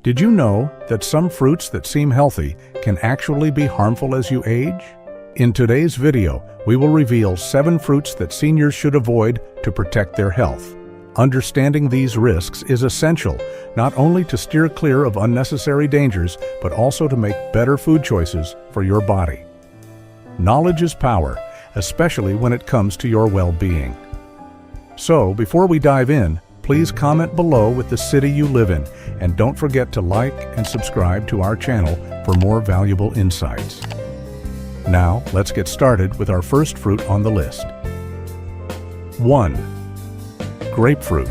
Did you know that some fruits that seem healthy can actually be harmful as you age? In today's video, we will reveal 7 fruits that seniors should avoid to protect their health. Understanding these risks is essential, not only to steer clear of unnecessary dangers, but also to make better food choices for your body. Knowledge is power, especially when it comes to your well-being. So, before we dive in, please comment below with the city you live in, and don't forget to like and subscribe to our channel for more valuable insights. Now, let's get started with our first fruit on the list. 1. Grapefruit.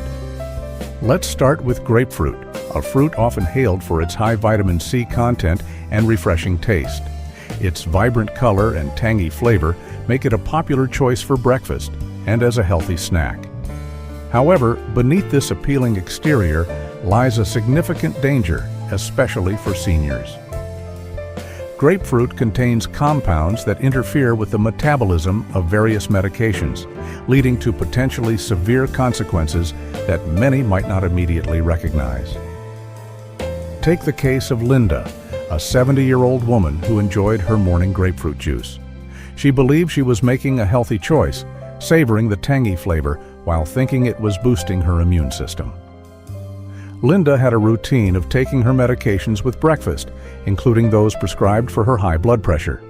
Let's start with grapefruit, a fruit often hailed for its high vitamin C content and refreshing taste. Its vibrant color and tangy flavor make it a popular choice for breakfast and as a healthy snack. However, beneath this appealing exterior lies a significant danger, especially for seniors. Grapefruit contains compounds that interfere with the metabolism of various medications, leading to potentially severe consequences that many might not immediately recognize. Take the case of Linda, a 70-year-old woman who enjoyed her morning grapefruit juice. She believed she was making a healthy choice, savoring the tangy flavor while thinking it was boosting her immune system. Linda had a routine of taking her medications with breakfast, including those prescribed for her high blood pressure.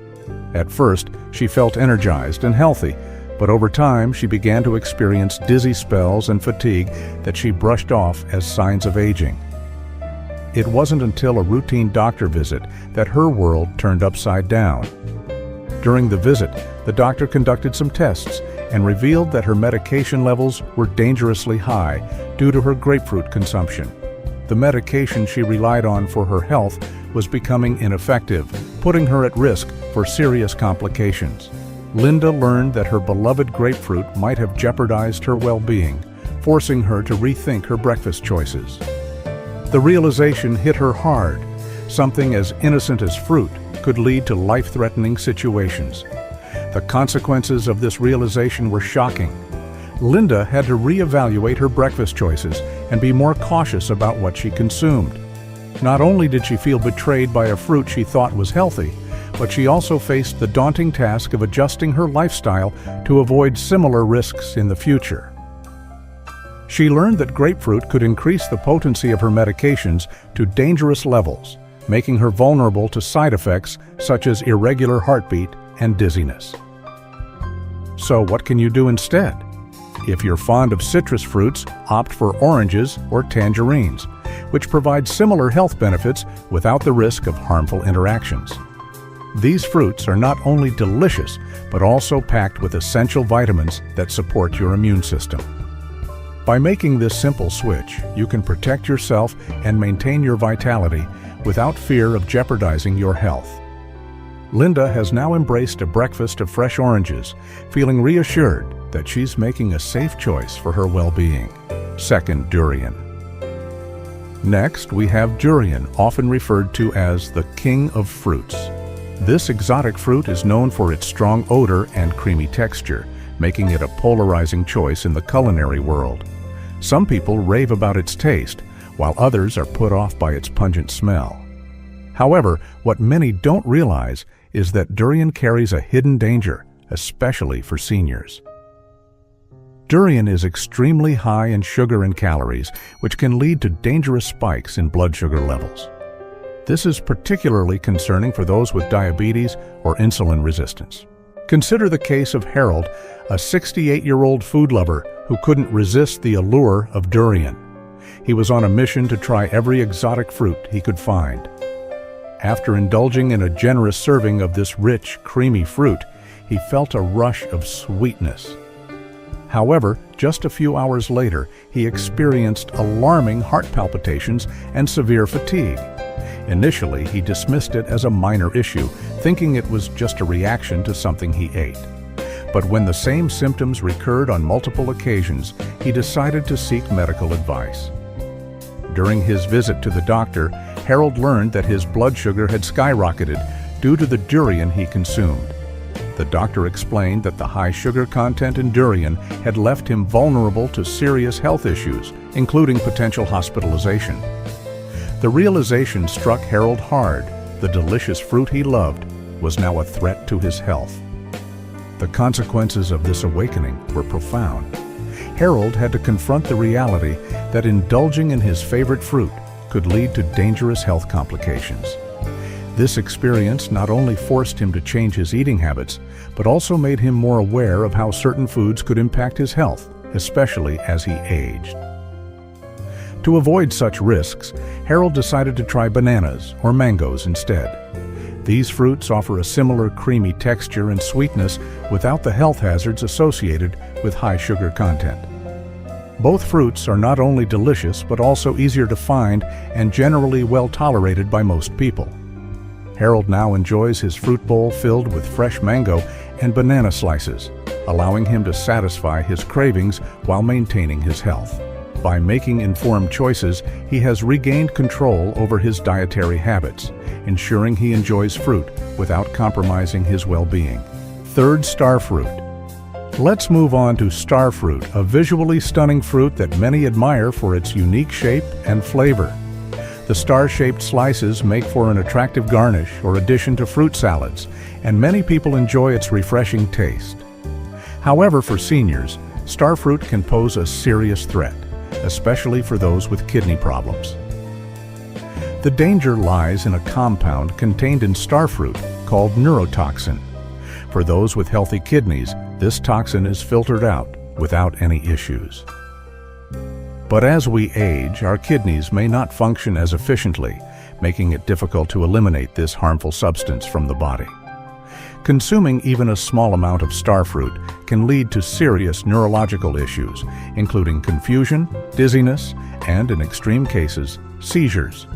At first, she felt energized and healthy, but over time she began to experience dizzy spells and fatigue that she brushed off as signs of aging. It wasn't until a routine doctor visit that her world turned upside down. During the visit, the doctor conducted some tests and revealed that her medication levels were dangerously high due to her grapefruit consumption. The medication she relied on for her health was becoming ineffective, putting her at risk for serious complications. Linda learned that her beloved grapefruit might have jeopardized her well-being, forcing her to rethink her breakfast choices. The realization hit her hard. Something as innocent as fruit could lead to life-threatening situations. The consequences of this realization were shocking. Linda had to reevaluate her breakfast choices and be more cautious about what she consumed. Not only did she feel betrayed by a fruit she thought was healthy, but she also faced the daunting task of adjusting her lifestyle to avoid similar risks in the future. She learned that grapefruit could increase the potency of her medications to dangerous levels, making her vulnerable to side effects such as irregular heartbeat and dizziness. So what can you do instead? If you're fond of citrus fruits, opt for oranges or tangerines, which provide similar health benefits without the risk of harmful interactions. These fruits are not only delicious, but also packed with essential vitamins that support your immune system. By making this simple switch, you can protect yourself and maintain your vitality without fear of jeopardizing your health. Linda has now embraced a breakfast of fresh oranges, feeling reassured that she's making a safe choice for her well-being. 2. Durian. Next, we have durian, often referred to as the king of fruits. This exotic fruit is known for its strong odor and creamy texture, making it a polarizing choice in the culinary world. Some people rave about its taste, while others are put off by its pungent smell. However, what many don't realize is that durian carries a hidden danger, especially for seniors. Durian is extremely high in sugar and calories, which can lead to dangerous spikes in blood sugar levels. This is particularly concerning for those with diabetes or insulin resistance. Consider the case of Harold, a 68-year-old food lover who couldn't resist the allure of durian. He was on a mission to try every exotic fruit he could find. After indulging in a generous serving of this rich, creamy fruit, he felt a rush of sweetness. However, just a few hours later, he experienced alarming heart palpitations and severe fatigue. Initially, he dismissed it as a minor issue, thinking it was just a reaction to something he ate. But when the same symptoms recurred on multiple occasions, he decided to seek medical advice. During his visit to the doctor, Harold learned that his blood sugar had skyrocketed due to the durian he consumed. The doctor explained that the high sugar content in durian had left him vulnerable to serious health issues, including potential hospitalization. The realization struck Harold hard. The delicious fruit he loved was now a threat to his health. The consequences of this awakening were profound. Harold had to confront the reality that indulging in his favorite fruit could lead to dangerous health complications. This experience not only forced him to change his eating habits, but also made him more aware of how certain foods could impact his health, especially as he aged. To avoid such risks, Harold decided to try bananas or mangoes instead. These fruits offer a similar creamy texture and sweetness without the health hazards associated with high sugar content. Both fruits are not only delicious but also easier to find and generally well tolerated by most people. Harold now enjoys his fruit bowl filled with fresh mango and banana slices, allowing him to satisfy his cravings while maintaining his health. By making informed choices, he has regained control over his dietary habits, ensuring he enjoys fruit without compromising his well-being. Third, star fruit. Let's move on to star fruit, a visually stunning fruit that many admire for its unique shape and flavor. The star-shaped slices make for an attractive garnish or addition to fruit salads, and many people enjoy its refreshing taste. However, for seniors, star fruit can pose a serious threat, especially for those with kidney problems. The danger lies in a compound contained in star fruit called neurotoxin. For those with healthy kidneys, this toxin is filtered out without any issues. But as we age, our kidneys may not function as efficiently, making it difficult to eliminate this harmful substance from the body. Consuming even a small amount of star fruit can lead to serious neurological issues, including confusion, dizziness, and, in extreme cases, seizures.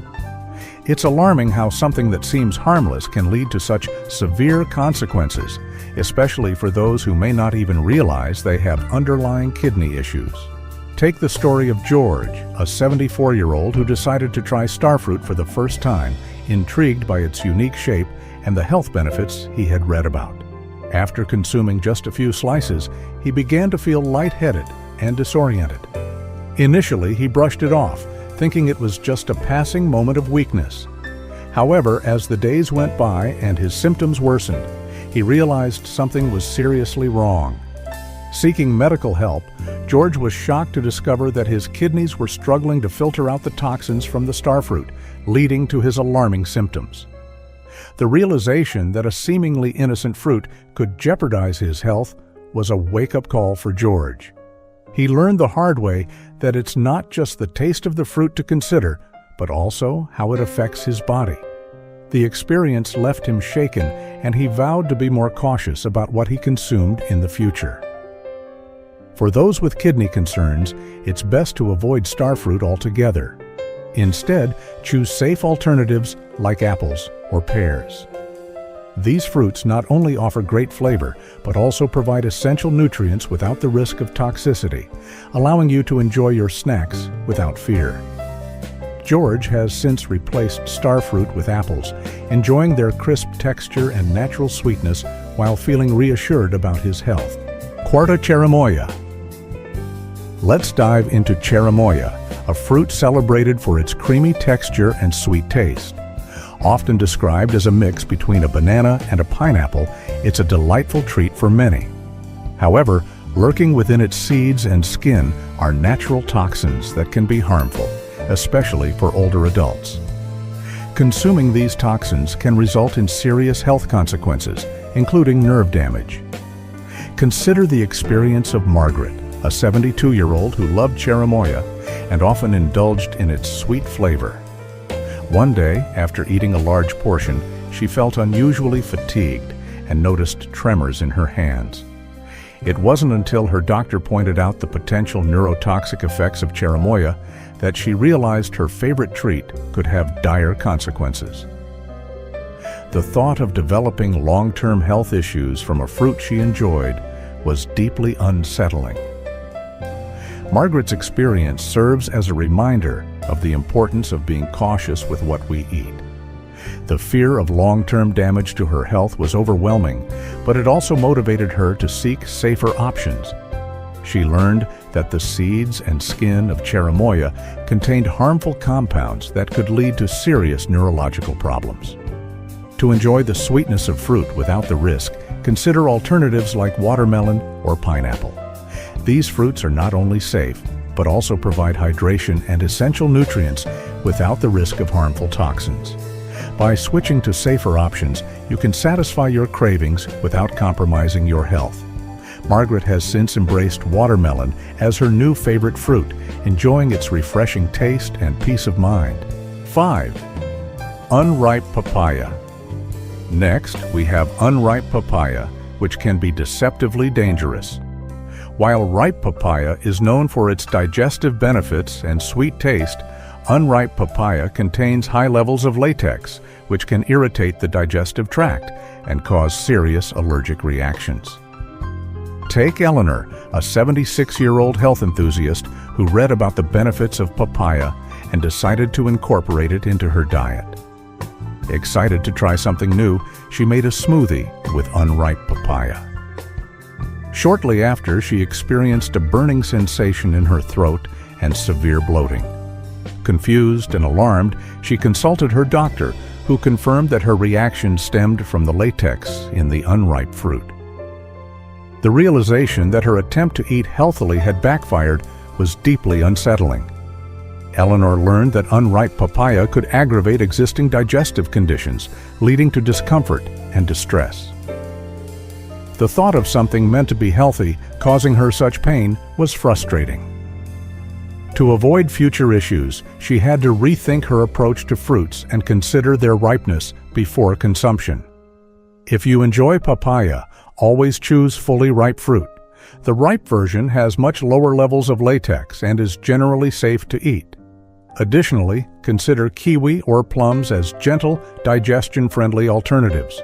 It's alarming how something that seems harmless can lead to such severe consequences, especially for those who may not even realize they have underlying kidney issues. Take the story of George, a 74-year-old who decided to try star fruit for the first time, intrigued by its unique shape and the health benefits he had read about. After consuming just a few slices, he began to feel lightheaded and disoriented. Initially, he brushed it off, thinking it was just a passing moment of weakness. However, as the days went by and his symptoms worsened, he realized something was seriously wrong. Seeking medical help, George was shocked to discover that his kidneys were struggling to filter out the toxins from the star fruit, leading to his alarming symptoms. The realization that a seemingly innocent fruit could jeopardize his health was a wake-up call for George. He learned the hard way that it's not just the taste of the fruit to consider, but also how it affects his body. The experience left him shaken, and he vowed to be more cautious about what he consumed in the future. For those with kidney concerns, it's best to avoid star fruit altogether. Instead, choose safe alternatives like apples or pears. These fruits not only offer great flavor, but also provide essential nutrients without the risk of toxicity, allowing you to enjoy your snacks without fear. George has since replaced star fruit with apples, enjoying their crisp texture and natural sweetness while feeling reassured about his health. Quarta cherimoya. Let's dive into cherimoya, a fruit celebrated for its creamy texture and sweet taste. Often described as a mix between a banana and a pineapple, it's a delightful treat for many. However, lurking within its seeds and skin are natural toxins that can be harmful, especially for older adults. Consuming these toxins can result in serious health consequences, including nerve damage. Consider the experience of Margaret, a 72-year-old who loved cherimoya and often indulged in its sweet flavor. One day, after eating a large portion, she felt unusually fatigued and noticed tremors in her hands. It wasn't until her doctor pointed out the potential neurotoxic effects of cherimoya that she realized her favorite treat could have dire consequences. The thought of developing long-term health issues from a fruit she enjoyed was deeply unsettling. Margaret's experience serves as a reminder of the importance of being cautious with what we eat. The fear of long-term damage to her health was overwhelming, but it also motivated her to seek safer options. she learned that the seeds and skin of cherimoya contained harmful compounds that could lead to serious neurological problems. To enjoy the sweetness of fruit without the risk, consider alternatives like watermelon or pineapple. These fruits are not only safe, but also provide hydration and essential nutrients without the risk of harmful toxins. By switching to safer options, you can satisfy your cravings without compromising your health. Margaret has since embraced watermelon as her new favorite fruit, enjoying its refreshing taste and peace of mind. 5. Unripe papaya. Next, we have unripe papaya, which can be deceptively dangerous. While ripe papaya is known for its digestive benefits and sweet taste, unripe papaya contains high levels of latex, which can irritate the digestive tract and cause serious allergic reactions. Take Eleanor, a 76-year-old health enthusiast who read about the benefits of papaya and decided to incorporate it into her diet. Excited to try something new, she made a smoothie with unripe papaya. Shortly after, she experienced a burning sensation in her throat and severe bloating. Confused and alarmed, she consulted her doctor, who confirmed that her reaction stemmed from the latex in the unripe fruit. The realization that her attempt to eat healthily had backfired was deeply unsettling. Eleanor learned that unripe papaya could aggravate existing digestive conditions, leading to discomfort and distress. The thought of something meant to be healthy causing her such pain was frustrating. To avoid future issues, she had to rethink her approach to fruits and consider their ripeness before consumption. If you enjoy papaya, always choose fully ripe fruit. The ripe version has much lower levels of latex and is generally safe to eat. Additionally, consider kiwi or plums as gentle, digestion-friendly alternatives.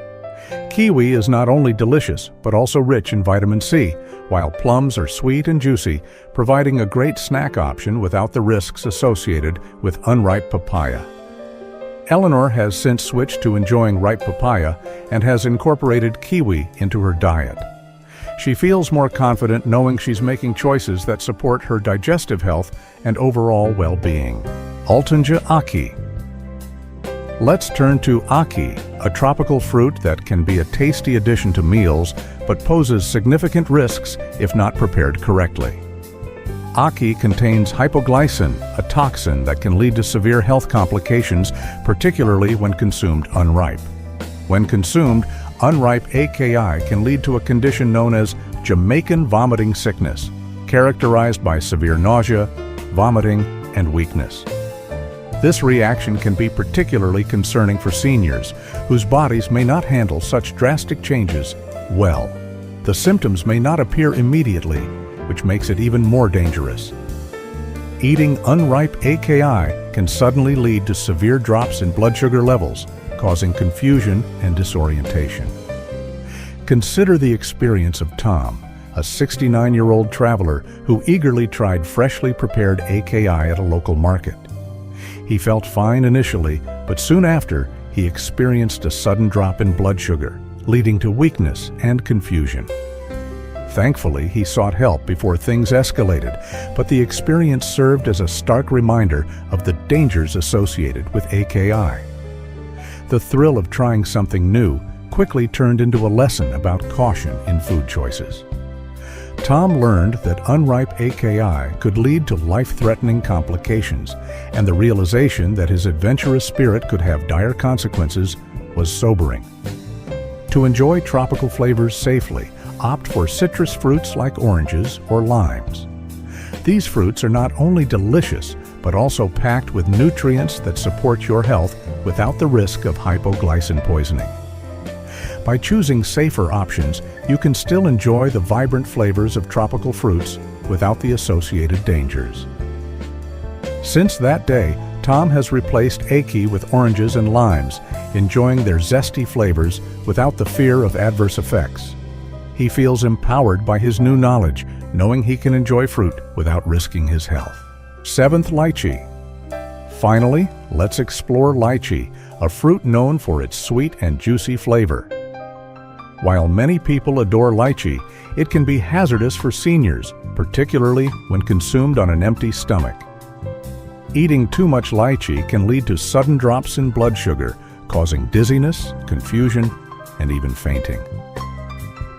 Kiwi is not only delicious, but also rich in vitamin C, while plums are sweet and juicy, providing a great snack option without the risks associated with unripe papaya. Eleanor has since switched to enjoying ripe papaya and has incorporated kiwi into her diet. She feels more confident knowing she's making choices that support her digestive health and overall well-being. Altonja Aki. Let's turn to Aki, a tropical fruit that can be a tasty addition to meals, but poses significant risks if not prepared correctly. Aki contains hypoglycin, a toxin that can lead to severe health complications, particularly when consumed unripe. When consumed, unripe AKI can lead to a condition known as Jamaican vomiting sickness, characterized by severe nausea, vomiting, and weakness. This reaction can be particularly concerning for seniors, whose bodies may not handle such drastic changes well. The symptoms may not appear immediately, which makes it even more dangerous. Eating unripe AKI can suddenly lead to severe drops in blood sugar levels, causing confusion and disorientation. Consider the experience of Tom, a 69-year-old traveler who eagerly tried freshly prepared AKI at a local market. He felt fine initially, but soon after, he experienced a sudden drop in blood sugar, leading to weakness and confusion. Thankfully, he sought help before things escalated, but the experience served as a stark reminder of the dangers associated with AKI. The thrill of trying something new quickly turned into a lesson about caution in food choices. Tom learned that unripe AKI could lead to life-threatening complications, and the realization that his adventurous spirit could have dire consequences was sobering. To enjoy tropical flavors safely, opt for citrus fruits like oranges or limes. These fruits are not only delicious, but also packed with nutrients that support your health without the risk of hypoglycin poisoning. By choosing safer options, you can still enjoy the vibrant flavors of tropical fruits without the associated dangers. Since that day, Tom has replaced Aki with oranges and limes, enjoying their zesty flavors without the fear of adverse effects. He feels empowered by his new knowledge, knowing he can enjoy fruit without risking his health. 7th, lychee. Finally, let's explore lychee, a fruit known for its sweet and juicy flavor. While many people adore lychee, it can be hazardous for seniors, particularly when consumed on an empty stomach. Eating too much lychee can lead to sudden drops in blood sugar, causing dizziness, confusion, and even fainting.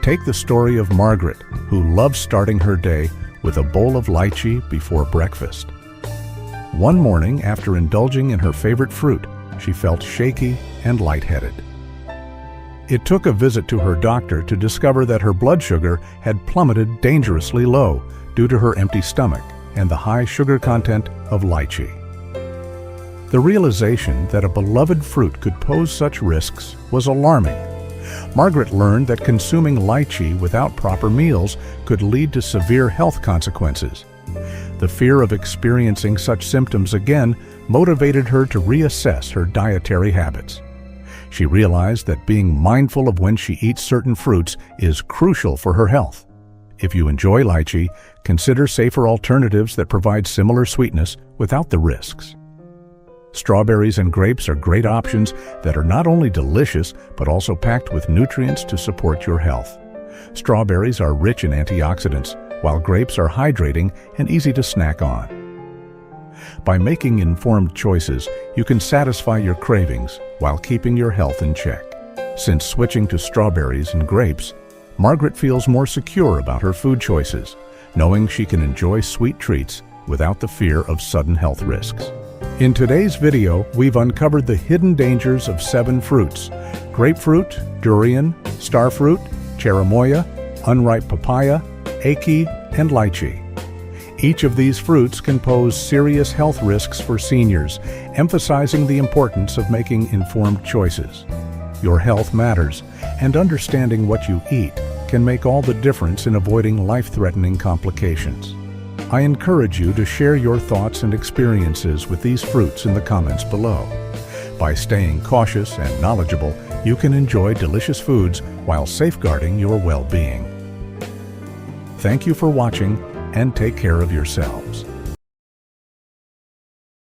Take the story of Margaret, who loves starting her day with a bowl of lychee before breakfast. One morning, after indulging in her favorite fruit, she felt shaky and lightheaded. It took a visit to her doctor to discover that her blood sugar had plummeted dangerously low due to her empty stomach and the high sugar content of lychee. The realization that a beloved fruit could pose such risks was alarming. Margaret learned that consuming lychee without proper meals could lead to severe health consequences. The fear of experiencing such symptoms again motivated her to reassess her dietary habits. She realized that being mindful of when she eats certain fruits is crucial for her health. If you enjoy lychee, consider safer alternatives that provide similar sweetness without the risks. Strawberries and grapes are great options that are not only delicious, but also packed with nutrients to support your health. Strawberries are rich in antioxidants, while grapes are hydrating and easy to snack on. By making informed choices, you can satisfy your cravings while keeping your health in check. Since switching to strawberries and grapes, Margaret feels more secure about her food choices, knowing she can enjoy sweet treats without the fear of sudden health risks. In today's video, we've uncovered the hidden dangers of 7 fruits: grapefruit, durian, starfruit, cherimoya, unripe papaya, ackee, and lychee. Each of these fruits can pose serious health risks for seniors, emphasizing the importance of making informed choices. Your health matters, and understanding what you eat can make all the difference in avoiding life-threatening complications. I encourage you to share your thoughts and experiences with these fruits in the comments below. By staying cautious and knowledgeable, you can enjoy delicious foods while safeguarding your well-being. Thank you for watching, and take care of yourselves.